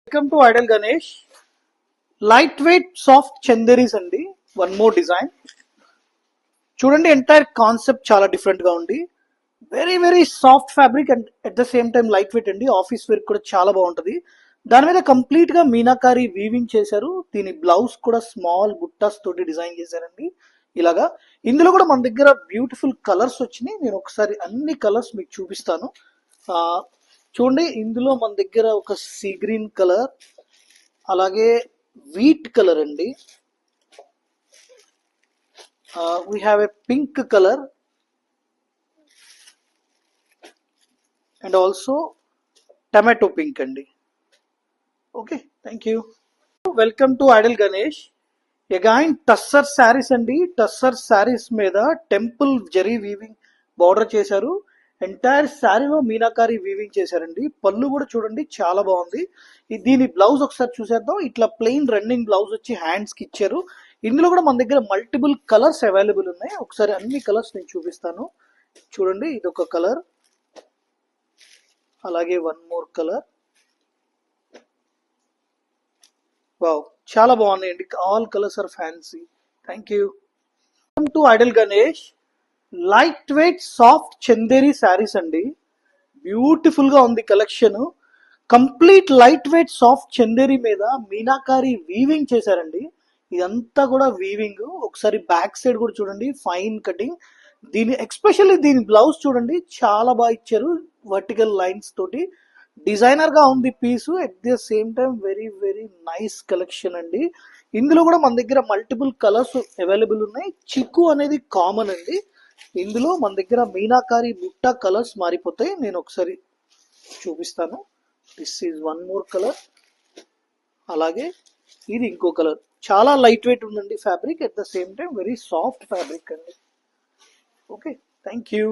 Welcome to idol Ganesh. Light weight soft Chanderis అండి. One more design చూడండి. Entire concept చాలా different గా ఉంది. Very very soft fabric and at the same time light weight అండి. Office wear కూడా చాలా బాగుంటది. దాని మీద కంప్లీట్ గా మీనాకారి వీవింగ్ చేశారు. దీని బ్లౌజ్ కూడా స్మాల్ బుట్టాస్ తోటి డిజైన్ చేశారండి. ఇలాగా ఇందులో కూడా మన దగ్గర బ్యూటిఫుల్ కలర్స్ వచ్చినాయి. నేను ఒకసారి అన్ని కలర్స్ మీకు చూపిస్తాను. ఆ, చూడండి, ఇందులో మన దగ్గర ఒక సీ గ్రీన్ కలర్, అలాగే వీట్ కలర్ అండి. We have a pink colour and also tomato pink అండి. Okay, thank you. Welcome to idol Ganesh. Again tussar saris అండి. టస్సర్ శారీస్ మీద టెంపుల్ జరీ వీవింగ్ బార్డర్ చేశారు. ఎంటైర్ శారీలో మీనాకారి వీవింగ్ చేశారండి. పళ్ళు కూడా చూడండి చాలా బాగుంది. దీని బ్లౌజ్ ఒకసారి చూసేద్దాం. ఇట్లా ప్లెయిన్ రన్నింగ్ బ్లౌజ్ వచ్చి హ్యాండ్స్ కి ఇచ్చారు. ఇందులో కూడా మన దగ్గర మల్టిపుల్ కలర్స్ అవైలబుల్ ఉన్నాయి. ఒకసారి అన్ని కలర్స్ నేను చూపిస్తాను. చూడండి, ఇది ఒక కలర్, అలాగే వన్ మోర్ కలర్. వావ్, చాలా బాగున్నాయండి. All colours are fancy. Thank you. Welcome to idol Ganesh. Light weight soft Chanderi sarees అండి. బ్యూటిఫుల్ గా ఉంది collection. Complete light weight soft Chanderi మీద మీనాకారి వీవింగ్ చేశారండి. ఇదంతా కూడా వీవింగ్. ఒకసారి బ్యాక్ సైడ్ కూడా చూడండి, ఫైన్ కటింగ్. దీని ఎక్స్పెషల్లీ దీని బ్లౌజ్ చూడండి చాలా బాగా ఇచ్చారు. వర్టికల్ లైన్స్ తోటి డిజైనర్ గా ఉంది piece. At the same time very very nice collection అండి. ఇందులో కూడా మన దగ్గర మల్టిపుల్ కలర్స్ అవైలబుల్ ఉన్నాయి. చిక్కు అనేది కామన్ అండి. ఇందులో మన దగ్గర మీనాకారి బుట్ట కలర్స్ మారిపోతాయి. నేను ఒకసారి చూపిస్తాను. This is one more colour, అలాగే ఇది ఇంకో కలర్. చాలా లైట్ వెయిట్ ఉందండి fabric. At the same time very soft fabric అండి. Okay, thank you.